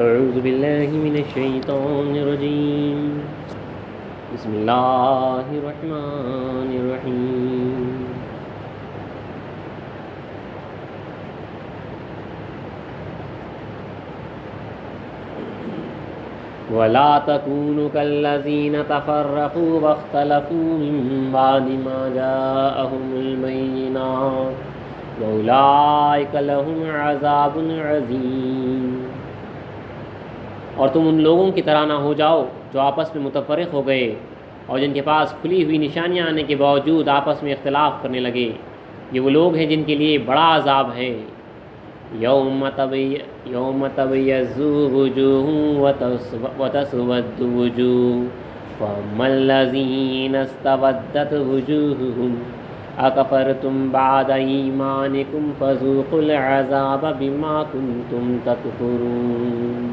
اعوذ باللہ من الشیطان الرجیم بسم اللہ الرحمن الرحیم وَلَا تَكُونُوا كَالَّذِينَ تَفَرَّقُوا وَاخْتَلَفُوا مِن بَعْدِ مَا جَاءَهُمُ الْبَيِّنَاتُ وَأُولَٰئِكَ لَهُمْ عَذَابٌ عَظِيمٌ۔ اور تم ان لوگوں کی طرح نہ ہو جاؤ جو آپس میں متفرق ہو گئے اور جن کے پاس کھلی ہوئی نشانیاں آنے کے باوجود آپس میں اختلاف کرنے لگے۔ یہ وہ لوگ ہیں جن کے لیے بڑا عذاب ہے۔ یوم تبیض وجوہ وتسود وجوہ فاما الذین اسودت وجوہہم اکفرتم بعد ایمانکم فذوقوا العذاب بما کنتم تکفرون۔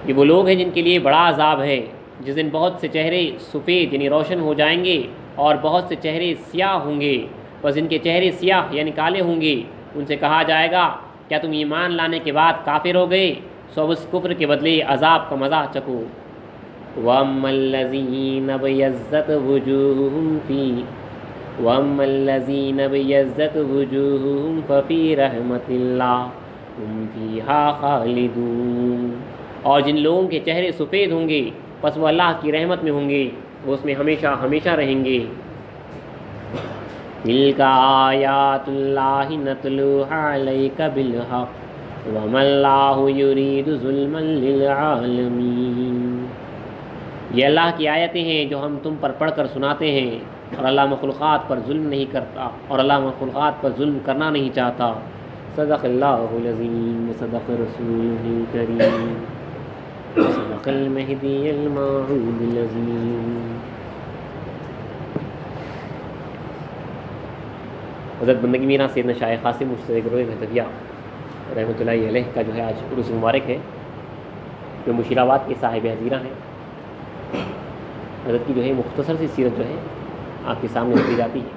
یہ وہ لوگ ہیں جن کے لیے بڑا عذاب ہے، جس دن بہت سے چہرے سفید یعنی روشن ہو جائیں گے اور بہت سے چہرے سیاہ ہوں گے۔ بس ان کے چہرے سیاہ یعنی کالے ہوں گے، ان سے کہا جائے گا کیا تم ایمان لانے کے بعد کافر ہو گئے؟ سو اس کفر کے بدلے عذاب کا مزہ چکو۔ وَأَمَّا الَّذِينَ ابْيَضَّتْ وُجُوهُهُمْ فَفِي رَحْمَةِ اللَّهِ هُمْ فِيهَا خَالِدُونَ۔ اور جن لوگوں کے چہرے سفید ہوں گے پس وہ اللہ کی رحمت میں ہوں گے، وہ اس میں ہمیشہ ہمیشہ رہیں گے۔ تِلْكَ آیاتُ اللَّهِ نَتْلُوهَا عَلَيْكَ بِالْحَقِّ وَمَا اللَّهُ يُرِيدُ ظُلْمًا لِلْعَالَمِينَ۔ یہ اللہ کی آیتیں ہیں جو ہم تم پر پڑھ کر سناتے ہیں، اور اللہ مخلوقات پر ظلم نہیں کرتا اور اللہ مخلوقات پر ظلم کرنا نہیں چاہتا۔ صدق اللہ العظیم وصدق رسولہ الکریم وصدق المہدی الموعود العظیم۔ حضرت بندگی میرا سیدنا شاہ قاسم مشترک گروہ مہدویہ رحمۃ اللہ علیہ کا جو ہے آج عرس مبارک ہے، جو مشیر آباد کے صاحب حضیرہ ہیں۔ حضرت کی جو ہے مختصر سی سیرت جو ہے آپ کے سامنے رکھی جاتی ہے۔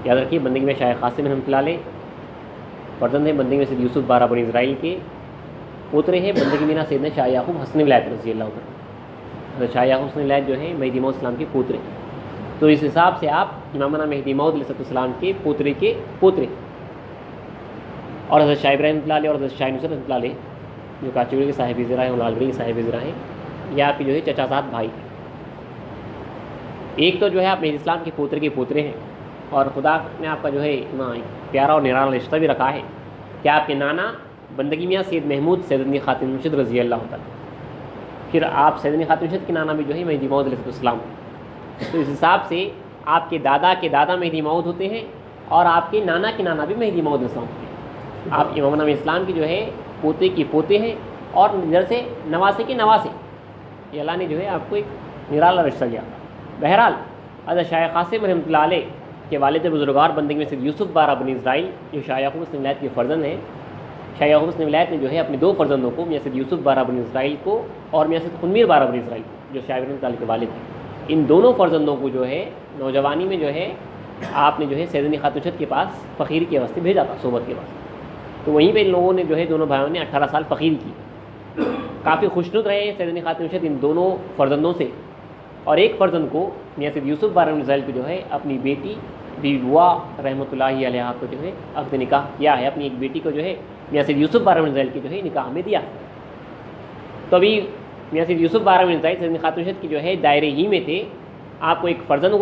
یاد رکھیے بندگی میں شاہ قاسم رحمۃ اللہ علیہ فرزند ہیں بندگی میں سید یوسف بارہ بن اسرائیل کے، پوترے ہیں بندگی مینا سیدنا شاہ یعقوب حسن ولایت رضی اللہ عنہ۔ حضرت شاہ یعقوب حسن ولایت جو ہے مہدی موعود السلام کے پوترے، تو اس حساب سے آپ امامنا مہدی موعود علیہ السلام کے پوترے کے پوترے۔ اور حضرت شاہ ابراہیم رحمۃ اللہ علیہ اور حضرت شاہ نصرت رحمۃ اللہ علیہ جو کاچوڑی کے صاحب زرا ہیں اور لال گڑھی کے صاحب زرا ہیں، یہ آپ کے جو ہے چچا زاد بھائی ہیں۔ ایک تو جو ہے آپ مہدی اسلام کے پوترے ہیں، اور خدا نے آپ کا جو ہے اتنا پیارا اور نرالا رشتہ بھی رکھا ہے کہ آپ کے نانا بندگی میاں سید محمود سیدنی خاتم مرشد رضی اللہ تعالیٰ، پھر آپ سیدنی خاتم مرشد کے نانا بھی جو ہے مہدی موعود علیہ السلام۔ تو اس حساب سے آپ کے دادا مہدی موعود ہوتے ہیں، اور آپ کے نانا بھی مہدی موعود علیہ السلام ہوتے ہیں۔ آپ امام نام اسلام کی جو ہے پوتے کے پوتے ہیں، اور ادھر سے نواسے کے نواسے۔ یہ اللہ نے جو ہے آپ کو ایک نرالا رشتہ دیا۔ بہرحال حضرت شاہ قاسم رحمۃ اللہ علیہ کے والد بزرگوار بندگی میں سید یوسف بارہ بن اسرائیل جو شاہ یعقوب حسن ولایت کے فرزند ہیں۔ شاہ یعقوب حسن ولایت نے جو ہے اپنے دو فرزندوں کو، میاں سید یوسف بارہ بن اسرائیل کو اور میاں سید خنمیر بارہ بن اسرائیل جو شاہ ابراہیم رحمۃ اللہ کے والد ہیں، ان دونوں فرزندوں کو جو ہے نوجوانی میں جو ہے آپ نے جو ہے سیدنی خاتم مرشد کے پاس فقیر کے واسطے بھیجا تھا، صحبت کے واسطے۔ تو وہیں پہ ان لوگوں نے جو ہے دونوں بھائیوں نے 18 سال فقیر کی۔ کافی خوشنود رہے سیدنی خاتم مرشد ان دونوں فرزندوں سے، اور ایک فرزند کو میاں سید یوسف بارہ بن اسرائیل کو جو ہے اپنی بیٹی بی بوا رحمۃ اللہ علیہ کو جو ہے عقد نکاح کیا ہے، اپنی ایک بیٹی کو جو ہے میاں سید یوسف بارہ بن اسرائیل کے جو ہے نکاح میں دیا۔ تو ابھی میاں سید یوسف بارہ بن اسرائیل سیدنی خاتم مرشد کی جو ہے دائرے ہی میں تھے۔ آپ کو ایک فرزند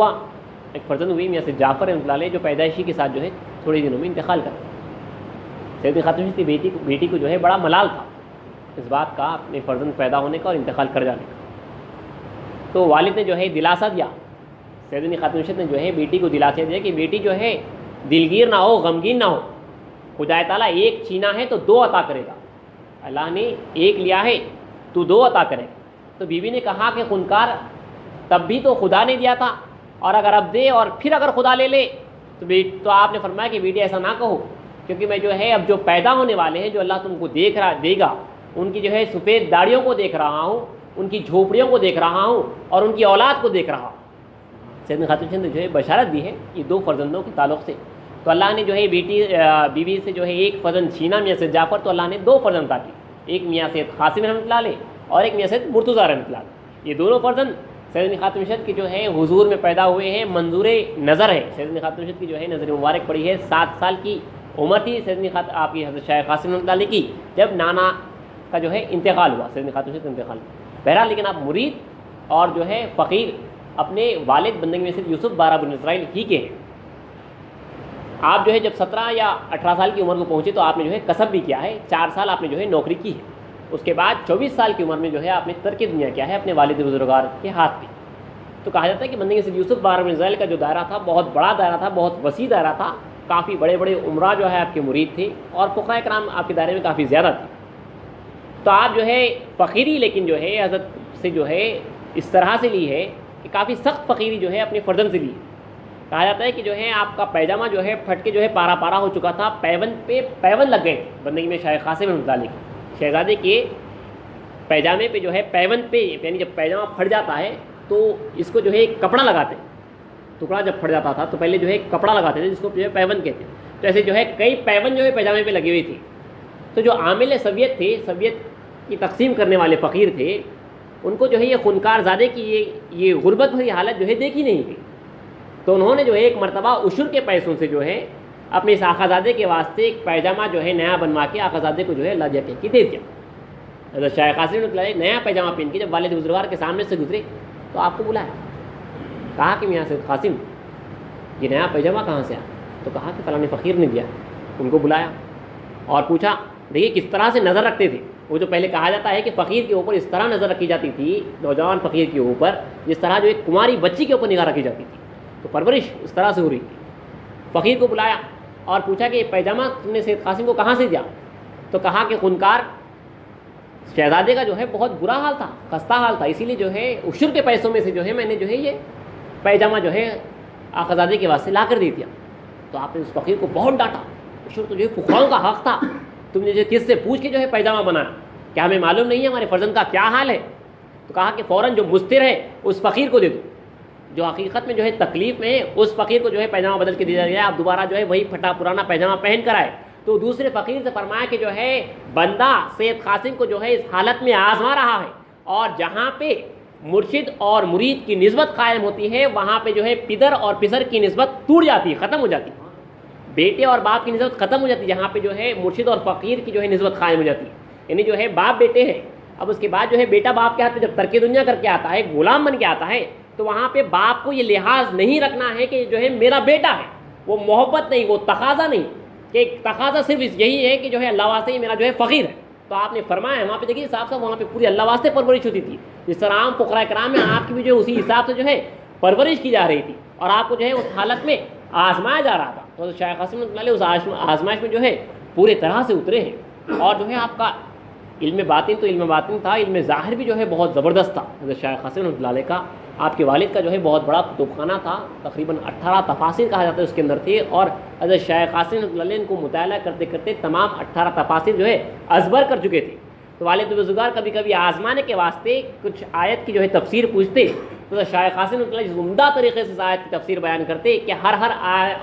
ہوئی میاں سید جعفر رحمۃ اللہ علیہ، جو پیدائشی کے ساتھ جو ہے تھوڑے دنوں میں انتقال کر گئے۔ سیدنی خاتم مرشد کی بیٹی کو جو ہے بڑا ملال تھا اس بات کا، اپنے فرزند پیدا ہونے کا اور انتقال کر جانے کا۔ تو والد نے جو ہے دلاسا دیا، سیدنی خاتم مرشد نے جو ہے بیٹی کو دلاسا دیا کہ بیٹی جو ہے دلگیر نہ ہو، غمگین نہ ہو، خدا تعالیٰ ایک چھینا ہے تو دو عطا کرے گا، اللہ نے ایک لیا ہے تو دو عطا کرے گا۔ تو بیوی نے کہا کہ خنکار تب بھی تو خدا نے دیا تھا، اور اگر اب دے اور پھر اگر خدا لے لے تو آپ نے فرمایا کہ بیٹی ایسا نہ کہو، کیونکہ میں جو ہے اب جو پیدا ہونے والے ہیں جو اللہ تم کو دے گا، ان کی جو ہے سفید داڑھیوں کو دیکھ رہا ہوں، ان کی جھوپڑیوں کو دیکھ رہا ہوں، اور ان کی اولاد کو دیکھ رہا ہوں۔ سیدنا خاتم مرشد نے جو ہے بشارت دی ہے یہ دو فرزندوں کے تعلق سے تو اللہ نے جو ہے بیوی سے جو ہے ایک فرزند چھینا میاں سید جعفر، تو اللہ نے 2 فرزند عطا کی، ایک میاں سید قاسم رحمۃ اللہ علیہ اور ایک میاں سید مرتضیٰ رحمۃ اللہ علیہ۔ یہ دونوں فرزند سیدنی خاتون نشت کی جو ہے حضور میں پیدا ہوئے ہیں، منظور نظر ہے۔ سیدنی خاتون نشت کی جو ہے نظر مبارک پڑی ہے، 7 سال کی عمر تھی سیدنی آپ کی حضرت شاہ قاسم رحمۃ اللہ علیہ کی، جب نانا کا جو ہے انتقال ہوا، سیدنی خاتون نشت کا انتقال ہوا۔ بہرحال لیکن آپ مرید اور جو ہے فقیر اپنے والد بندگی میں سے یوسف بارہ بن اسرائیل ہی کے ہیں۔ آپ جو ہے جب 17 یا 18 سال کی عمر کو پہنچے تو آپ نے جو ہے کسب بھی کیا ہے، 4 سال آپ نے جو ہے نوکری کی ہے۔ اس کے بعد 24 سال کی عمر میں جو ہے آپ نے ترک دنیا کیا ہے اپنے والد بزرگوار کے ہاتھ پہ۔ تو کہا جاتا ہے کہ بندگی سے یوسف بارہ بن اسرائیل کا جو دائرہ تھا بہت بڑا دائرہ تھا، بہت وسیع دائرہ تھا، کافی بڑے بڑے عمرہ جو ہے آپ کے مرید تھے اور فقہاء کرام آپ کے دائرے میں کافی زیادہ تھے۔ تو آپ جو ہے فقیری لیکن جو ہے حضرت سے جو ہے اس طرح سے لی ہے کہ کافی سخت فقیری جو ہے اپنے فرزند سے لی۔ کہا جاتا ہے کہ جو ہے آپ کا پیجامہ جو ہے پھٹ کے جو ہے پارا پارا ہو چکا تھا، پیون لگ گئے تھے بندگی میں شاہ قاسم رحمۃ اللہ علیہ شہزادے کے پیجامے پہ جو ہے پیون پہ، یعنی جب پیجامہ پھٹ جاتا ہے تو اس کو جو ہے ایک کپڑا لگاتے ہیں، ٹکڑا جب پھٹ جاتا تھا تو پہلے جو ہے ایک کپڑا لگاتے تھے جس کو جو ہے پیون کہتے ہیں۔ تو ایسے جو ہے کئی پیون جو ہے پیجامے پہ لگی ہوئی تھی۔ تو جو عامل سویت تھے، سویت کی تقسیم کرنے والے فقیر تھے، ان کو جو ہے یہ خونکار زادے کی یہ غربت بھری حالت جو ہے دیکھی نہیں تھی۔ تو انہوں نے جو ہے ایک مرتبہ عشر کے پیسوں سے جو ہے اپنے اس آقازادے کے واسطے ایک پیجامہ جو ہے نیا بنوا کے آقازادے کو جو ہے اللہ کہہ کے دے دیا۔ حضرت شاہ قاسم نے نیا پیجامہ پہن کے جب والد بزرگوار کے سامنے سے گزرے تو آپ کو بلایا، کہا کہ میاں سید قاسم یہ نیا پیجامہ کہاں سے آیا؟ تو کہا کہ فلاں فقیر نے دیا۔ ان کو بلایا اور پوچھا، دیکھیے کس طرح سے نظر رکھتے تھے وہ، جو پہلے کہا جاتا ہے کہ فقیر کے اوپر اس طرح نظر رکھی جاتی تھی، نوجوان فقیر کے اوپر جس طرح جو ایک کماری بچی کے اوپر نگاہ رکھی جاتی تھی، تو پرورش اس طرح سے ہو رہی تھی۔ فقیر کو بلایا اور پوچھا کہ یہ پیجامہ تم نے سید قاسم کو کہاں سے دیا؟ تو کہا کہ خونکار شہزادے کا جو ہے بہت برا حال تھا، خستہ حال تھا، اسی لیے جو ہے عشر کے پیسوں میں سے جو ہے میں نے جو ہے یہ پیجامہ جو ہے آقازادے کے واسطے لا کر دے دیا۔ تو آپ نے اس فقیر کو بہت ڈانٹا، عشر تو جو ہے فقراؤں کا حق تھا، تم نے جو کس سے پوچھ کے جو ہے پیجامہ بنایا، کیا ہمیں معلوم نہیں ہے ہمارے فرزند کا کیا حال ہے؟ تو کہا کہ فوراً جو مستر ہے اس فقیر کو دے دو، جو حقیقت میں جو ہے تکلیف میں ہے اس فقیر کو جو ہے پیجامہ بدل کے دیا گیا، آپ دوبارہ جو ہے وہی پھٹا پرانا پیجامہ پہن کر آئے۔ تو دوسرے فقیر سے فرمایا کہ جو ہے بندہ سید قاسم کو جو ہے اس حالت میں آزما رہا ہے، اور جہاں پہ مرشد اور مرید کی نسبت قائم ہوتی ہے وہاں پہ جو ہے پدر اور پسر کی نسبت ٹوٹ جاتی ہے، ختم ہو جاتی ہے، بیٹے اور باپ کی نسبت ختم ہو جاتی ہے، جہاں پہ جو ہے مرشد اور فقیر کی جو ہے نسبت قائم ہو جاتی ہے، یعنی جو ہے باپ بیٹے ہیں، اب اس کے بعد جو ہے بیٹا باپ کے ہاتھ پہ جب ترک دنیا کر کے آتا ہے، غلام بن کے آتا ہے، تو وہاں پہ باپ کو یہ لحاظ نہیں رکھنا ہے کہ جو ہے میرا بیٹا ہے، وہ محبت نہیں، وہ تقاضا نہیں، کہ تقاضا صرف یہی ہے کہ جو ہے اللہ واسطے میرا جو ہے فقیر ہے۔ تو آپ نے فرمایا وہاں پہ دیکھیے صاحب صاحب وہاں پہ پوری اللہ واسطے پرورش ہوتی تھی، جس طرح عام فقراء کرام میں آپ کی بھی جو ہے اسی حساب سے جو ہے پرورش کی جا رہی تھی، اور آپ کو جو ہے اس حالت میں آزمایا جا رہا تھا۔ تو شاہ قاسم علیہ اس آزمائش میں جو ہے پورے طرح سے اترے ہیں، اور جو ہے آپ کا علم باطن تو علم باطن تھا، علم ظاہر بھی جو ہے بہت زبردست تھا۔ حضرت شاہ قاسم علیہ کا آپ کے والد کا جو ہے بہت بڑا کتب خانہ تھا، تقریباً 18 تفاسیر کہا جاتا ہے اس کے اندر تھے، اور حضرت شاہ قاسم علیہ ان کو مطالعہ کرتے کرتے تمام 18 تفاسیر جو ہے ازبر کر چکے تھے۔ تو والد بزرگوار کبھی کبھی آزمانے کے واسطے کچھ آیت کی جو ہے تفسیر پوچھتے، تو شاہ قاسم علیہ عمدہ طریقے سے اس آیت کی تفسیر بیان کرتے کہ ہر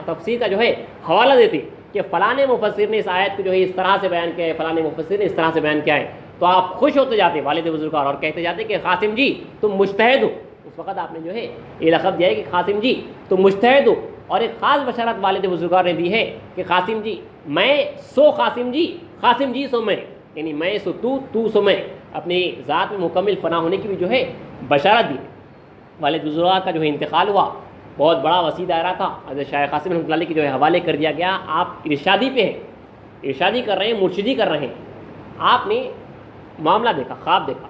تفسیر کا جو ہے حوالہ دیتے کہ فلاں مفسر نے اس آیت کو جو ہے اس طرح سے بیان کیا ہے، فلاں مفسر نے اس طرح سے بیان کیا ہے، تو آپ خوش ہوتے جاتے والد بزرگوار، اور کہتے جاتے کہ قاسم جی تم مجتہد ہو۔ اس وقت آپ نے جو ہے یہ لقب دیا ہے کہ قاسم جی تم مجتہد ہو، اور ایک خاص بشارت والد بزرگوار نے دی ہے کہ قاسم جی میں سو قاسم جی سو میں، یعنی میں سو تو سو میں، اپنی ذات میں مکمل فنا ہونے کی بھی جو ہے بشارت دی۔ والد بزرگوار کا جو ہے انتقال ہوا، بہت بڑا وسیع دائرہ تھا، حضرت شاہ قاسم رحمۃ اللہ علیہ کے جو ہے حوالے کر دیا گیا۔ آپ ارشادی پہ ہیں، ارشادی کر رہے ہیں، مرشدی کر رہے ہیں۔ آپ نے معاملہ دیکھا، خواب دیکھا،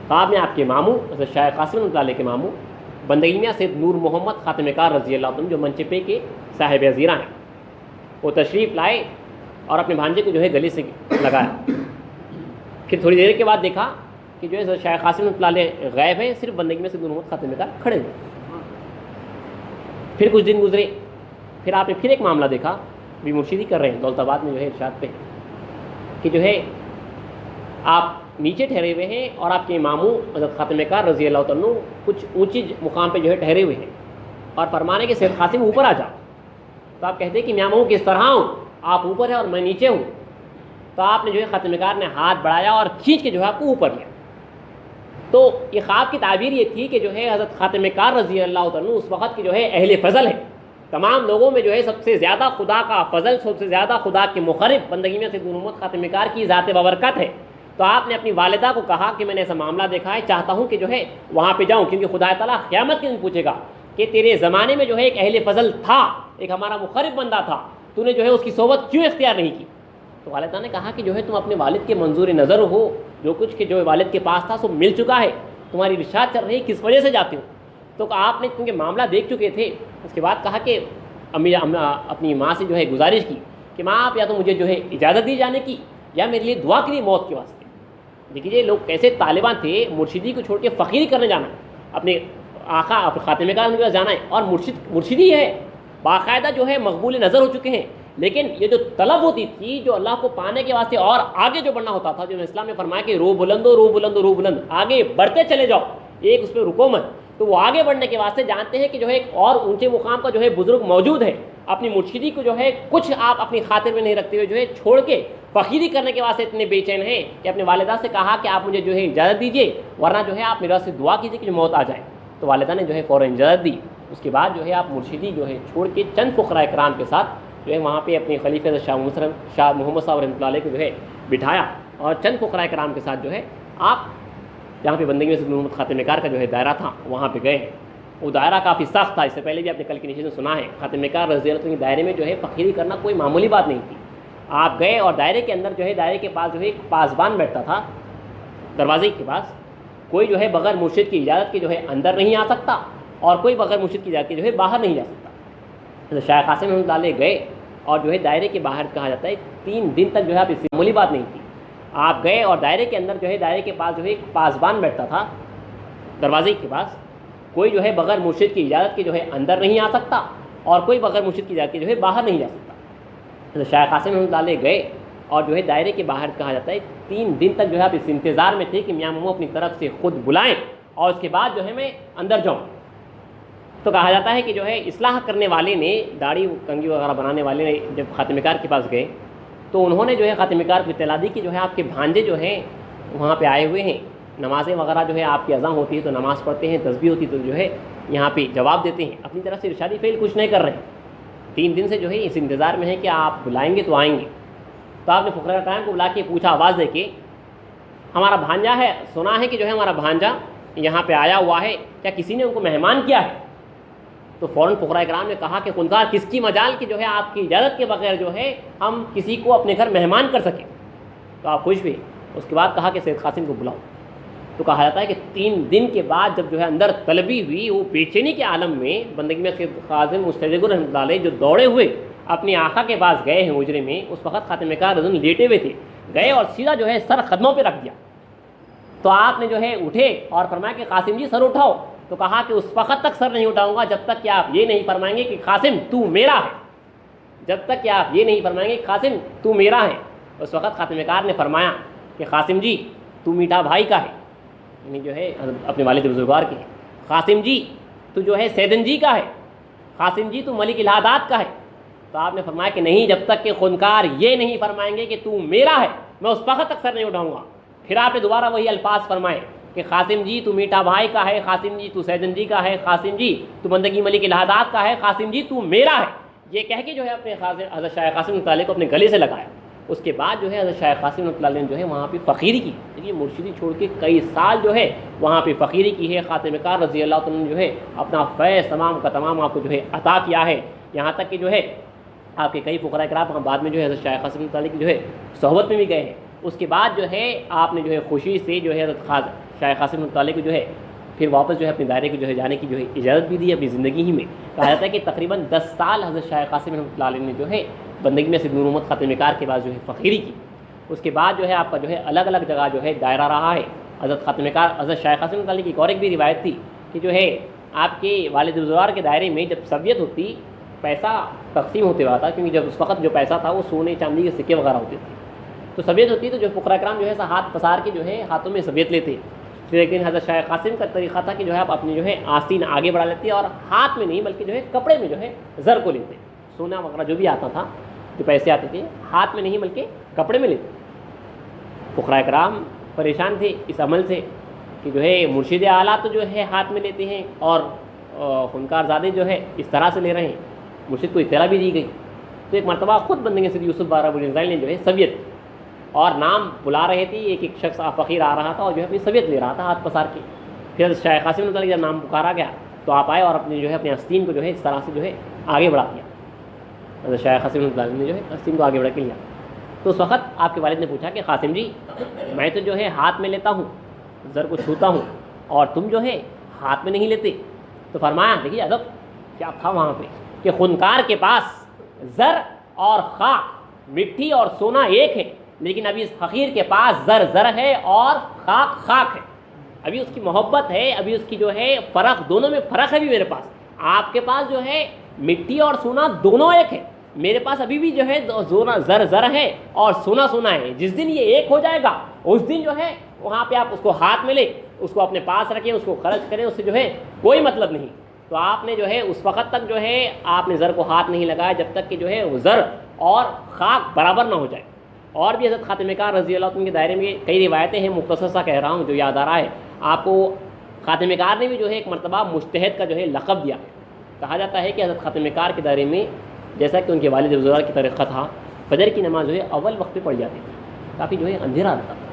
خواب میں آپ کے ماموں حضرت شاہ قاسم رحمۃ اللہ علیہ کے ماموں بندگی میاں سید نور محمد خاتم کار رضی اللہ عنہ جو منچپے کے صاحب ازیرہ ہیں، وہ تشریف لائے اور اپنے بھانجے کو جو ہے گلے سے لگایا۔ پھر تھوڑی دیر کے بعد دیکھا کہ جو ہے شاہ قاسم رحمۃ اللہ علیہ غائب ہے، صرف بندگی میں سید نور محمد خاتم کار کھڑے ہوئے۔ پھر کچھ دن گزرے، پھر آپ نے پھر ایک معاملہ دیکھا، بھی مرشدی کر رہے ہیں دولت آباد میں جو ہے ارشاد پہ، کہ جو ہے آپ نیچے ٹھہرے ہوئے ہیں اور آپ کے ماموں حضرت خاتم کار رضی اللہ عنہ کچھ اونچی مقام پہ جو ہے ٹھہرے ہوئے ہیں، اور فرمانے کہ سید قاسم اوپر آ جاؤ۔ تو آپ کہتے ہیں کہ میں محمود کس طرح ہوں، آپ اوپر ہیں اور میں نیچے ہوں. تو آپ نے جو ہے ختم کار نے ہاتھ بڑھایا اور کھینچ کے جو ہے آپ کو اوپر لیا. تو یہ خواب کی تعبیر یہ تھی کہ جو ہے حضرت خاتم کار رضی اللہ عنہ اس وقت کے جو ہے اہل فضل ہے، تمام لوگوں میں جو ہے سب سے زیادہ خدا کا فضل، سب سے زیادہ خدا کے مقرب بندگی میں سید محمد خاتم کار کی ذات ببرکت ہے. تو آپ نے اپنی والدہ کو کہا کہ میں نے ایسا معاملہ دیکھا ہے، چاہتا ہوں کہ جو ہے وہاں پہ جاؤں، کیونکہ خدا تعالیٰ قیامت کے دن پوچھے گا کہ تیرے زمانے میں جو ہے ایک اہل فضل تھا، ایک ہمارا مقرب بندہ تھا، تو نے جو ہے اس کی صحبت کیوں اختیار نہیں کی؟ تو والدہ نے کہا کہ جو ہے تم اپنے والد کے منظور نظر ہو، جو کچھ کہ جو والد کے پاس تھا سب مل چکا ہے، تمہاری رشاد چل رہی، کس وجہ سے جاتے ہو؟ تو آپ نے کیونکہ معاملہ دیکھ چکے تھے، اس کے بعد کہا کہ اپنی ماں سے جو ہے گزارش کی کہ ماں آپ یا تو مجھے جو ہے اجازت دی جانے کی یا میرے لیے دعا کریے موت کے واسطے. دیکھیے یہ لوگ کیسے طالبان تھے، مرشدی کو چھوڑ کے فقیری کرنے جانا، اپنے آقا خاتم کار کے پاس جانا ہے، اور مرشدی ہے، باقاعدہ جو ہے مقبول نظر ہو چکے ہیں. لیکن یہ جو طلب ہوتی تھی، جو اللہ کو پانے کے واسطے اور آگے جو بڑھنا ہوتا تھا، جو اسلام نے فرمایا کہ رو بلند ہو، رو بلند ہو، رو بلند، آگے بڑھتے چلے جاؤ، ایک اس پہ رکو مت. تو وہ آگے بڑھنے کے واسطے جانتے ہیں کہ جو ہے ایک اور اونچے مقام کا جو ہے بزرگ موجود ہے. اپنی مرشدی کو جو ہے کچھ آپ اپنی خاطر میں نہیں رکھتے ہوئے جو ہے چھوڑ کے فقیری کرنے کے واسطے اتنے بے چین ہیں کہ اپنے والدہ سے کہا کہ آپ مجھے جو ہے اجازت دیجیے، ورنہ جو ہے آپ میرے سے دعا کیجیے کہ جو موت آ جائے. تو والدہ نے جو ہے فوراً اجازت دی. اس کے بعد جو ہے آپ مرشدی جو ہے چھوڑ کے چند فقراء کرام کے ساتھ جو ہے وہاں پہ اپنے خلیفہ شاہ محمد صاحب رحمۃ اللہ علیہ کو جو ہے بٹھایا، اور چند فقراء کرام کے ساتھ جو ہے آپ جہاں پہ بندگی میں سید محمد خاتم کار کا جو ہے دائرہ تھا وہاں پہ گئے. وہ دائرہ کافی سخت تھا، اس سے پہلے بھی آپ نے کل کی نشست میں سنا ہے. خاتم کار رضی اللہ عنہ کے دائرے میں جو ہے فقیری کرنا کوئی معمولی بات نہیں تھی. آپ گئے اور دائرے کے اندر جو ہے دائرے کے پاس جو ہے ایک پاسبان بیٹھتا تھا دروازے کے پاس. کوئی جو ہے بغیر مرشد کی اجازت کے جو ہے اندر نہیں آ سکتا، اور کوئی بغیر مرشد کی اجازت کے جو ہے باہر نہیں جا سکتا. شاہ قاسم رحمۃ اللہ علیہ گئے اور جو ہے دائرے کے باہر کہا جاتا ہے 3 دن تک جو ہے آپ اس معمولی بات نہیں تھی. آپ گئے اور دائرے کے اندر جو ہے دائرے کے پاس جو ہے ایک پاسبان بیٹھتا تھا دروازے کے پاس. کوئی جو ہے بغیر مرشد کی اجازت کے جو ہے اندر نہیں آ سکتا، اور کوئی بغیر مرشد کی اجازت کے جو ہے باہر نہیں جا سکتا. شاہ قاسم رحمۃ اللہ علیہ گئے اور جو ہے دائرے کے باہر کہا جاتا ہے 3 دن تک جو ہے آپ اس انتظار میں تھے کہ میاں محمود اپنی طرف سے خود بلائیں اور اس کے بعد جو ہے میں اندر جاؤں. تو کہا جاتا ہے کہ جو ہے اصلاح کرنے والے نے، داڑھی کنگھی وغیرہ بنانے والے نے جب خاتم کار کے پاس گئے تو انہوں نے جو ہے خاتم کار کو اطلاع دی کہ جو ہے آپ کے بھانجے جو ہیں وہاں پہ آئے ہوئے ہیں، نمازیں وغیرہ جو ہے آپ کی اذاں ہوتی ہے تو نماز پڑھتے ہیں، تسبیح ہوتی تو جو ہے یہاں پہ جواب دیتے ہیں، اپنی طرف سے ارشادی فعل کچھ نہیں کر رہے ہیں. 3 دن سے جو ہے اس انتظار میں ہے کہ آپ بلائیں گے تو آئیں گے. تو آپ نے فقراء کرام کو بلا کے پوچھا آواز دے کے، ہمارا بھانجا ہے، سنا ہے کہ جو ہے ہمارا بھانجا یہاں پہ آیا ہوا ہے، کیا کسی نے ان کو مہمان کیا ہے؟ تو فوراً فقراء کرام نے کہا کہ خنزار کس کی مجال کہ جو ہے آپ کی اجازت کے بغیر جو ہے ہم کسی کو اپنے گھر مہمان کر سکیں. تو آپ خوش ہوئے. اس کے بعد کہا کہ سید قاسم کو بلاؤ. تو کہا جاتا ہے کہ 3 دن کے بعد جب جو ہے اندر طلبی ہوئی، وہ بے چینی کے عالم میں بندگی میں سید قاسم مستجد رحمۃ اللہ علیہ جو دوڑے ہوئے اپنے آقا کے پاس گئے ہیں حجرے میں، اس وقت خاتم کار رضی لیٹے ہوئے تھے، گئے اور سیدھا جو ہے سر قدموں پہ رکھ دیا. تو آپ نے جو ہے اٹھے اور فرمایا کہ قاسم جی سر اٹھاؤ. تو کہا کہ اس وقت تک سر نہیں اٹھاؤں گا جب تک کہ آپ یہ نہیں فرمائیں گے کہ قاسم تو میرا ہے، جب تک کہ آپ یہ نہیں فرمائیں گے کہ قاسم تو میرا ہے. اس وقت خاتم کار نے فرمایا کہ قاسم جی تو میٹھا بھائی کا ہے، یعنی جو ہے اپنے والد بزرگوار کے. قاسم جی تو جو ہے سیدن جی کا ہے، قاسم جی تو ملک الہادات کا ہے. تو آپ نے فرمایا کہ نہیں، جب تک کہ خونکار یہ نہیں فرمائیں گے کہ تو میرا ہے میں اس وقت تک سر نہیں اٹھاؤں گا. پھر آپ نے دوبارہ وہی الفاظ فرمائے کہ قاسم جی تو میٹھا بھائی کا ہے، قاسم جی تو سیدن جی کا ہے، قاسم جی تو بندگی ملک الہادات کا ہے، قاسم جی تو میرا ہے. یہ کہہ کے جو ہے اپنے حضرت شاہ قاسم مطالعے کو اپنے گلے سے لگایا. اس کے بعد جو ہے حضرت شاہ قاسم رحمۃ اللہ علیہ نے جو ہے وہاں پہ فقیری کی. دیکھیے مرشدی چھوڑ کے کئی سال جو ہے وہاں پہ فقیری کی ہے. خاتم کار رضی اللہ عنہ نے جو ہے اپنا فیض تمام کا تمام آپ کو جو ہے عطا کیا ہے. یہاں تک کہ جو ہے آپ کے کئی فقراء کرام بعد میں جو ہے حضرت شاہ قاسم رحمۃ اللہ علیہ کی جو ہے صحبت میں بھی گئے ہیں. اس کے بعد جو ہے آپ نے جو ہے خوشی سے جو ہے حضرت شاہ قاسم رحمۃ اللہ علیہ کو جو ہے پھر واپس جو ہے اپنے دائرے کو جو ہے جانے کی جو ہے اجازت بھی دی اپنی زندگی ہی میں. کہا جاتا ہے کہ تقریباً 10 سال حضرت شاہ قاسم رحمۃ اللہ علیہ نے جو ہے بندگی میں سید نور محمد خاتم کار کے بعد جو ہے فقیری کی. اس کے بعد جو ہے آپ کا جو ہے الگ الگ جگہ جو ہے دائرہ رہا ہے. حضرت خاتم کار حضرت شاہ قاسم رحمۃ اللہ علیہ کی ایک اور ایک بھی روایت تھی کہ جو ہے آپ کے والد بزرگوار کے دائرے میں جب سبیت ہوتی، پیسہ تقسیم ہوتے ہوا تھا، کیونکہ جب اس وقت جو پیسہ تھا وہ سونے چاندی کے سکے وغیرہ ہوتے تھے. تو سبیت ہوتی تو جو فقراء کرام جو ہے ہاتھ پسار کے جو ہے ہاتھوں میں سبیت لیتے. لیکن حضرت شاہ قاسم کا طریقہ تھا کہ جو ہے آپ اپنی جو ہے آستین آگے بڑھا لیتے اور ہاتھ میں نہیں بلکہ جو ہے کپڑے میں جو ہے زر کو لیتے. سونا وغیرہ جو بھی آتا تھا، جو پیسے آتے تھے، ہاتھ میں نہیں بلکہ کپڑے میں لیتے. فقراء کرام پریشان تھے اس عمل سے کہ جو ہے مرشد اعلیٰ تو جو ہے ہاتھ میں لیتے ہیں اور فنکار زادے جو ہے اس طرح سے لے رہے ہیں. مرشد کو اطلاع بھی دی گئی. تو ایک مرتبہ خود بندگی سید یوسف بارہ بنزائل نے جو ہے سویت اور نام بلا رہے تھے، ایک ایک شخص فقیر آ رہا تھا اور جو ہے اپنی سویت لے رہا تھا ہاتھ پسار کے. پھر شیخ قاسم رحمۃ اللہ علیہ جب نام پکارا گیا تو آپ آئے اور اپنے جو ہے اپنے آستین کو جو ہے اس طرح سے جو ہے آگے بڑھا دیا. حضرت شیخ قاسم رحمۃ اللہ علیہ نے جو ہے آستین کو آگے بڑھا کے لیا. تو اس وقت آپ کے والد نے پوچھا کہ قاسم جی، میں تو جو ہے ہاتھ میں لیتا ہوں، زر کو چھوتا ہوں، اور تم جو ہے ہاتھ میں نہیں لیتے. تو فرمایا دیکھیے ادب کیا تھا وہاں پہ کہ خنکار کے پاس زر اور خاک، مٹی اور سونا ایک ہے، لیکن ابھی اس فقیر کے پاس زر ہے اور خاک ہے. ابھی اس کی محبت ہے، ابھی اس کی جو ہے فرق، دونوں میں فرق ہے. ابھی میرے پاس، آپ کے پاس جو ہے مٹی اور سونا دونوں ایک ہے، میرے پاس ابھی بھی جو ہے زر ہے اور سونا ہے. جس دن یہ ایک ہو جائے گا اس دن جو ہے وہاں پہ آپ اس کو ہاتھ میں لیں، اس کو اپنے پاس رکھیں، اس کو خرچ کریں، اس سے جو ہے کوئی مطلب نہیں. تو آپ نے جو ہے اس وقت تک جو ہے آپ نے زر کو ہاتھ نہیں لگایا جب تک کہ جو ہے وہ زر اور خاک برابر نہ ہو جائے. اور بھی حضرت خاتم کار رضی اللہ عنہ کے دائرے میں کئی روایتیں ہیں، مختصر سا کہہ رہا ہوں جو یاد آ رہا ہے آپ کو. خاتم کار نے بھی جو ہے ایک مرتبہ مجتہد کا جو ہے لقب دیا. کہا جاتا ہے کہ حضرت خاتم کار کے دائرے میں جیسا کہ ان کے والد بزرگ کی طریقہ تھا، فجر کی نماز جو ہے اول وقت پہ پڑھ جاتی تھی، کافی جو ہے اندھیرا رہتا تھا.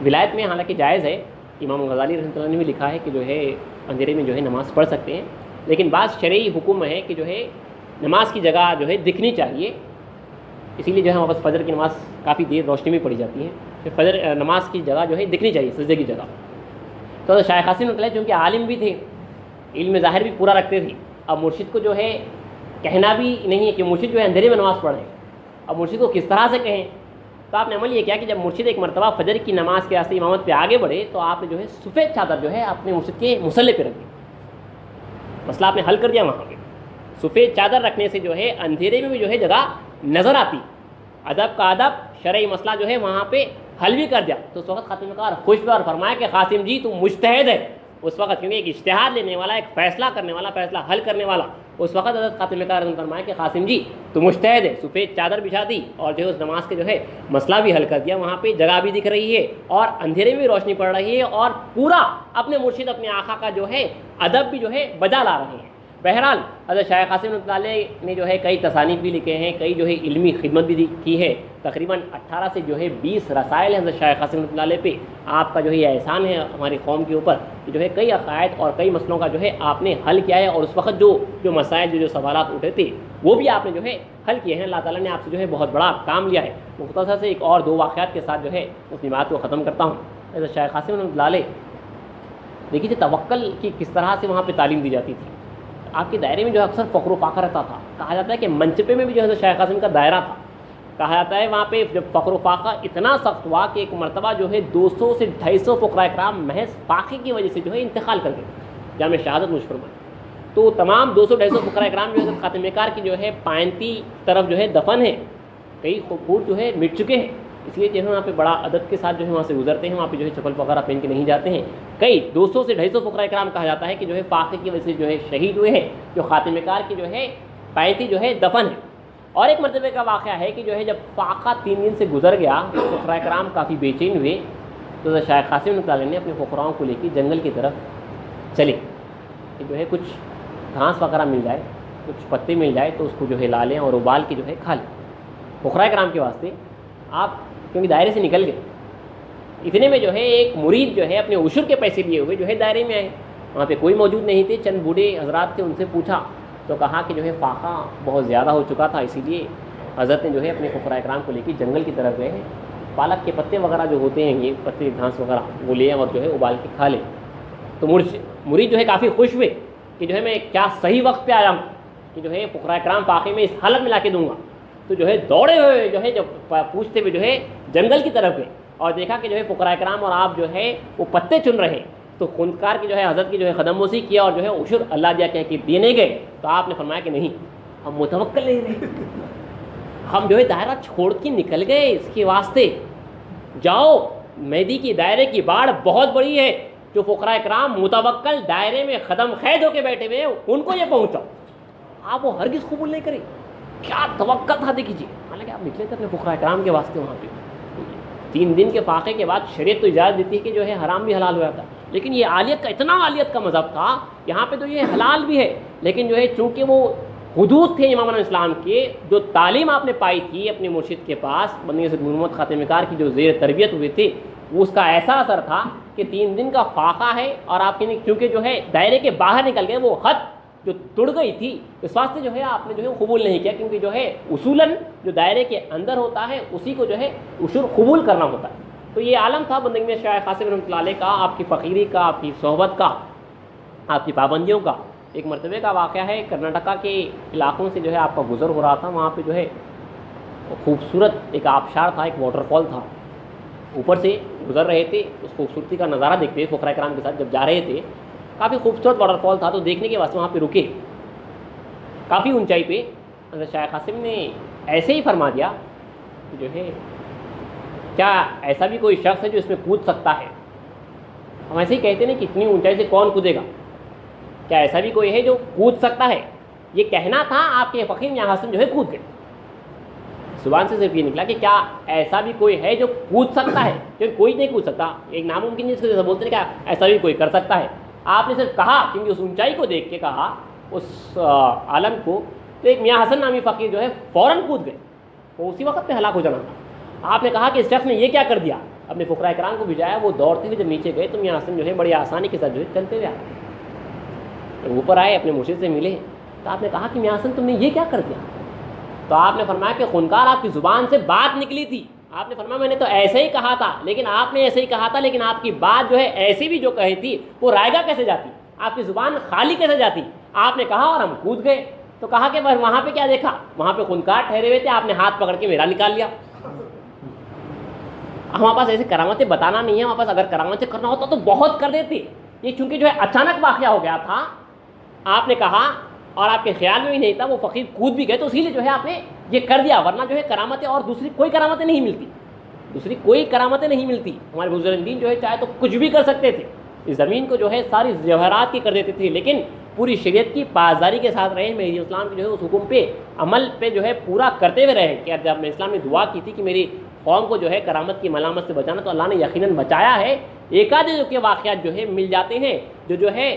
ولایت میں حالانکہ جائز ہے، امام غزالی رحمۃ اللہ نے بھی لکھا ہے کہ جو ہے اندھیرے میں جو ہے نماز پڑھ سکتے ہیں، لیکن بعض شرعی حکم ہے کہ جو ہے نماز کی جگہ جو ہے دکھنی چاہیے. اسی لیے جو ہے ہمارے پاس فجر کی نماز کافی دیر روشنی میں پڑھی جاتی ہے کہ فجر نماز کی جگہ جو ہے دکھنی چاہیے، سجدے کی جگہ. تو شیخ قاسم رحمۃ اللہ چونکہ عالم بھی تھے، علم ظاہر بھی پورا رکھتے تھے، اب مرشد کو جو ہے کہنا بھی نہیں ہے کہ مرشد جو ہے اندھیرے میں نماز پڑھیں. اب مرشد کو کس طرح سے کہیں؟ تو آپ نے عمل یہ کیا کہ جب مرشد ایک مرتبہ فجر کی نماز کے واسطے امامت پہ آگے بڑھے تو آپ نے جو ہے سفید چادر جو ہے اپنے مرشد کے مصلے پہ رکھ دی. مسئلہ آپ نے حل کر دیا. وہاں پہ سفید چادر رکھنے سے جو ہے اندھیرے میں بھی جو ہے جگہ نظر آتی. ادب کا ادب، شرعی مسئلہ جو ہے وہاں پہ حل بھی کر دیا. تو اس وقت خاتم کار خوش ہوئے اور فرمایا کہ قاسم جی تم مجتہد ہے. اس وقت کیونکہ ایک اجتہاد لینے والا، ایک فیصلہ کرنے والا، فیصلہ حل کرنے والا، اس وقت حضرت خاتم کار نے فرمایا کہ قاسم جی تو مجتہد ہے. سفید چادر بچھا دی اور جو ہے اس نماز کے جو ہے مسئلہ بھی حل کر دیا. وہاں پہ جگہ بھی دکھ رہی ہے اور اندھیرے میں بھی روشنی پڑ رہی ہے اور پورا اپنے مرشد، اپنے آقا کا جو ہے ادب بھی جو ہے بجا لا رہے ہیں. بہرحال حضرت شیخ قاسم رحمۃ اللہ علیہ نے جو ہے کئی تصانیف بھی لکھے ہیں، کئی جو ہے علمی خدمت بھی کی ہے. تقریباً 18 سے جو ہے 20 رسائل ہیں حضرت شیخ قاسم رحمۃ اللہ علیہ پہ. آپ کا جو ہے یہ احسان ہے ہماری قوم کے اوپر کہ جو ہے کئی عقائد اور کئی مسئلوں کا جو ہے آپ نے حل کیا ہے، اور اس وقت جو مسائل جو سوالات اٹھے تھے وہ بھی آپ نے جو ہے حل کیے ہیں. اللہ تعالیٰ نے آپ سے جو ہے بہت بڑا کام لیا ہے. مختصر سے ایک اور 2 واقعات کے ساتھ جو ہے اپنی بات کو ختم کرتا ہوں. حضرت شیخ قاسم رحمۃ اللہ علیہ دیکھیے توکل کی کس طرح سے وہاں پہ تعلیم دی جاتی تھی. آپ کے دائرے میں جو اکثر فخر و فاخر رہتا تھا. کہا جاتا ہے کہ منچپے میں بھی جو ہے شیخ قاسم کا دائرہ تھا. کہا جاتا ہے وہاں پہ جب فخر و فاقہ اتنا سخت ہوا کہ ایک مرتبہ جو ہے 200 سے 250 فقراء کرام محض فاقے کی وجہ سے جو ہے انتقال کر گئے، جامع شہادت نوش فرمائے. تو تمام 200-250 فقراء کرام جو ہے خاتم کار کی جو ہے پائنتی طرف جو ہے دفن ہے. کئی خور جو ہے مٹ چکے ہیں، اس لیے جو ہے وہاں پہ بڑا ادب کے ساتھ جو ہے وہاں سے گزرتے ہیں. وہاں پہ جو ہے چپل وغیرہ پہن کے نہیں جاتے ہیں. کئی 200 سے 250 فقراء کرام کہا جاتا ہے کہ جو ہے فاقے کی وجہ سے جو ہے شہید ہوئے ہیں، جو خاتم کار کی جو ہے پائنتی جو ہے دفن ہے. اور ایک مرتبہ کا واقعہ ہے کہ جو ہے جب فاقہ 3 دن سے گزر گیا تو فقراء کرام کافی بے چین ہوئے. تو شیخ قاسم رحمۃ اللہ علیہ نے اپنے فقراؤں کو لے کے جنگل کی طرف چلے کہ جو ہے کچھ گھاس وغیرہ مل جائے، کچھ پتے مل جائے تو اس کو جو ہے لا لیں اور ابال کے جو ہے کھا لیں. فقراء کرام کے واسطے آپ کیونکہ دائرے سے نکل گئے. اتنے میں جو ہے ایک مرید جو ہے اپنے عشر کے پیسے لیے ہوئے جو ہے دائرے میں آئے. وہاں پہ کوئی موجود نہیں تھے، چند بوڑھے حضرات تھے. ان سے پوچھا تو کہا کہ جو ہے فاقہ بہت زیادہ ہو چکا تھا، اسی لیے حضرت نے جو ہے اپنے فقراء کرام کو لے کے جنگل کی طرف گئے ہیں. پالک کے پتے وغیرہ جو ہوتے ہیں، یہ پتے گھاس وغیرہ وہ لے اور جو ہے ابال کے کھا لیں. تو مرید جو ہے کافی خوش ہوئے کہ جو ہے میں کیا صحیح وقت پہ آیا ہوں کہ جو ہے فقراء کرام فاقے میں اس حالت میں لا کے دوں گا. تو جو ہے دوڑے ہوئے جو ہے جب پوچھتے ہوئے جو ہے جنگل کی طرف گئے اور دیکھا کہ جو ہے فقراء کرام اور آپ جو ہے وہ پتے چن رہے ہیں. تو خونکار کی جو ہے حضرت کی جو ہے قدم بوسی کیا اور جو ہے عشر اللہ دیا کہہ کے دینے گئے. تو آپ نے فرمایا کہ نہیں، ہم متوکل نہیں رہے، ہم جو ہے دائرہ چھوڑ کے نکل گئے اس کے واسطے. جاؤ، مہدی کی دائرے کی باڑ بہت بڑی ہے. جو فقراء کرام متوکل دائرے میں قدم قید ہو کے بیٹھے ہوئے ہیں ان کو یہ پہنچاؤ. آپ وہ ہرگز قبول نہیں کریں. کیا توقع تھا دیکھیے. حالانکہ آپ نکلے تھے اپنے فقراء کرام کے واسطے وہاں پہ. 3 دن کے فاقے کے بعد شریعت تو اجازت دیتی ہے کہ جو ہے حرام بھی حلال ہو جاتا ہے, لیکن یہ عالیت کا اتنا عالیت کا مذہب تھا یہاں پہ تو یہ حلال بھی ہے, لیکن جو ہے چونکہ وہ حدود تھے امام اسلام کے, جو تعلیم آپ نے پائی تھی اپنے مرشد کے پاس بندگی سید محمد خاتم کار کی جو زیر تربیت ہوئے تھے, وہ اس کا ایسا اثر تھا کہ 3 دن کا فاقہ ہے اور آپ کے کیونکہ جو ہے دائرے کے باہر نکل گئے, وہ حد جو تڑ گئی تھی, اس واسطے جو ہے آپ نے جو ہے قبول نہیں کیا, کیونکہ جو ہے اصولاً جو دائرے کے اندر ہوتا ہے اسی کو جو ہے عشر قبول کرنا ہوتا ہے. تو یہ عالم تھا بندگی میں شیخ قاسم رحمۃ اللہ علیہ کا, آپ کی فقیری کا, آپ کی صحبت کا, آپ کی پابندیوں کا. ایک مرتبہ کا واقعہ ہے, کرناٹکا کے علاقوں سے جو ہے آپ کا گزر ہو رہا تھا, وہاں پہ جو ہے خوبصورت ایک آبشار تھا, ایک واٹر فال تھا, اوپر سے گزر رہے تھے, اس خوبصورتی کا نظارہ دیکھتے ہوئے فقراء کرام کے ساتھ جب جا رہے تھے, کافی خوبصورت واٹر فال تھا, تو دیکھنے کے واسطے وہاں پہ رکے. کافی اونچائی پہ حضرت شیخ قاسم نے ایسے ہی فرما دیا کہ جو ہے کیا ایسا بھی کوئی شخص ہے جو اس میں کود سکتا ہے. ہم ایسے ہی کہتے ہیں کہ اتنی اونچائی سے کون کودے گا, کیا ایسا بھی کوئی ہے جو کود سکتا ہے. یہ کہنا تھا, آپ کے فقیر میاں حسن جو ہے کود گئے. زبان سے صرف یہ نکلا کہ کیا ایسا بھی کوئی ہے جو کود سکتا ہے, کیونکہ کوئی نہیں کود سکتا, ایک ناممکن جس کو جیسا بولتے ہیں کیا ایسا بھی کوئی کر سکتا ہے. آپ نے صرف کہا, کیونکہ اس اونچائی کو دیکھ کے کہا اس عالم کو, تو ایک میاں حسن نامی فقیر جو ہے فوراً کود گئے, وہ اسی وقت پہ ہلاک ہو جانا تھا. آپ نے کہا کہ اس شخص نے یہ کیا کر دیا, اپنے فقراء کرام کو بھجایا, وہ دوڑتے ہوئے جب نیچے گئے تو میاں حسن جو ہے بڑی آسانی کے ساتھ جو ہے چلتے ہوئے آئے, اوپر آئے, اپنے مرشد سے ملے, تو آپ نے کہا کہ میاں حسن تم نے یہ کیا کر دیا. تو آپ نے فرمایا کہ خونکار آپ کی زبان سے بات نکلی تھی, آپ نے فرمایا میں نے تو ایسے ہی کہا تھا, لیکن آپ نے ایسے ہی کہا تھا, لیکن آپ کی بات جو ہے ایسی بھی جو کہی تھی وہ رائگاں کیسے جاتی, آپ کی زبان خالی کیسے جاتی. آپ نے کہا اور ہم کود گئے. تو کہا کہ وہاں پہ کیا دیکھا, وہاں پہ خونکار ٹھہرے ہوئے تھے, آپ نے ہاتھ پکڑ کے میرا نکال لیا. ہمارے پاس ایسی کرامتیں بتانا نہیں ہے, ہمارے پاس اگر کرامتیں کرنا ہوتا تو بہت کر دیتے. یہ چونکہ جو ہے اچانک واقعہ ہو گیا تھا, آپ نے کہا اور آپ کے خیال میں بھی نہیں تھا, وہ فقیر کود بھی گئے, تو اسی لیے جو ہے آپ نے یہ کر دیا. ورنہ جو ہے کرامتیں اور دوسری کوئی کرامتیں نہیں ملتی, دوسری کوئی کرامتیں نہیں ملتی. ہمارے بزرگ دین جو ہے چاہے تو کچھ بھی کر سکتے تھے, اس زمین کو جو ہے ساری جواہرات کی کر دیتے تھے, لیکن پوری شریعت کی پاسداری کے ساتھ رہے. مہدی اسلام کی جو ہے اس حکم پہ عمل پہ جو ہے پورا کرتے ہوئے رہے. کہ جب میں اسلام نے دعا کی تھی کہ میری قوم کو جو ہے کرامت کی ملامت سے بچانا, تو اللہ نے یقیناً بچایا ہے. ایک آدھے جو کے واقعات جو ہے مل جاتے ہیں جو ہے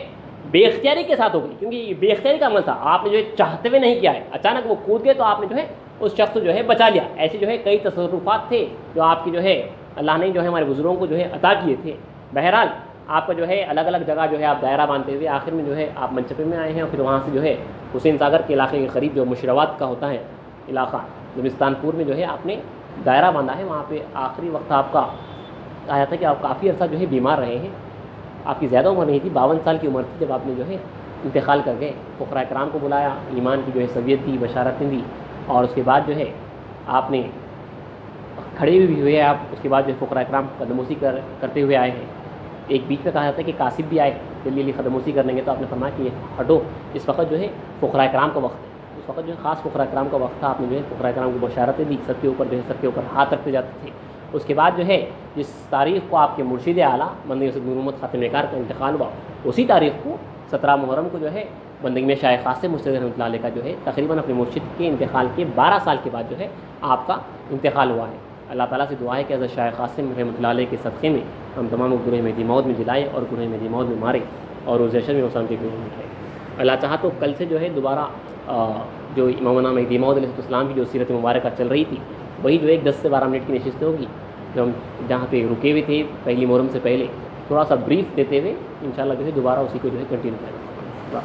بے اختیاری کے ساتھ ہو گئی, کیونکہ یہ بے اختیاری کا عمل تھا, آپ نے جو ہے چاہتے ہوئے نہیں کیا ہے, اچانک وہ کود گئے تو آپ نے جو ہے اس شخص کو جو ہے بچا لیا. ایسے جو ہے کئی تصرفات تھے جو آپ کی جو ہے اللہ نے جو ہے ہمارے بزرگوں کو جو ہے عطا کیے تھے. بہرحال آپ کا جو ہے الگ الگ جگہ جو ہے آپ دائرہ باندھتے ہوئے آخر میں جو ہے آپ منچپے میں آئے ہیں, اور پھر وہاں سے جو ہے حسین ساگر کے علاقے کے قریب جو مشروات کا ہوتا ہے علاقہ زمستان پور میں جو ہے آپ نے دائرہ باندھا ہے. وہاں پہ آخری وقت آپ کا آیا تھا کہ آپ کافی عرصہ جو ہے بیمار رہے ہیں. آپ کی زیادہ عمر نہیں تھی, 52 سال کی عمر تھی جب آپ نے جو ہے انتقال کر گئے. فقراء کرام کو بلایا, ایمان کی جو ہے صبیت دی, بشارتیں دی, اور اس کے بعد جو ہے آپ نے کھڑے بھی ہوئے آپ. اس کے بعد جو ہے فقراء کرام قدموسی کرتے ہوئے آئے ہیں. ایک بیچ میں کہا جاتا ہے کہ کاسب بھی آئے دلی علی قدموسی کرنے کے, تو آپ نے فرمایا کہ ہٹو, اس وقت جو ہے فقراء کرام کا وقت ہے. اس وقت جو ہے خاص فقراء کرام کا وقت تھا. آپ نے جو ہے فقراء کرام کو بشارتیں دی, سب کے اوپر جو ہے سب کے اوپر ہاتھ رکھتے جاتے تھے. اس کے بعد جو ہے جس تاریخ کو آپ کے مرشد اعلیٰ بندگی سید محمد خاتم کار کا انتقال ہوا, اسی تاریخ کو 17 محرم کو جو ہے بندگی میں شیخ قاسم مشتاق رحمۃ اللہ علیہ کا جو ہے تقریباً اپنے مرشد کے انتقال کے 12 سال کے بعد جو ہے آپ کا انتقال ہوا ہے. اللہ تعالیٰ سے دعا ہے کہ حضرت شیخ قاسم رحمۃ اللہ علیہ کے صدقے میں ہم تمام گناہ مہدی موت میں جلائے اور گناہ مہدی موت میں مارے اور اس جشن میں مسلم کے گناہ اٹھائے. اللہ چاہا تو کل سے جو ہے دوبارہ جو امامنا مہدی موعود علیہ السلام کی جو سیرت مبارکہ چل رہی تھی, وہی جو 10 سے 12 منٹ کی نشستیں ہوگی, جو ہم جہاں پہ رکے ہوئے تھے پہلی محرم سے پہلے, تھوڑا سا بریف دیتے ہوئے انشاءاللہ جو ہے دوبارہ اسی کو جو ہے کنٹینیو کریں.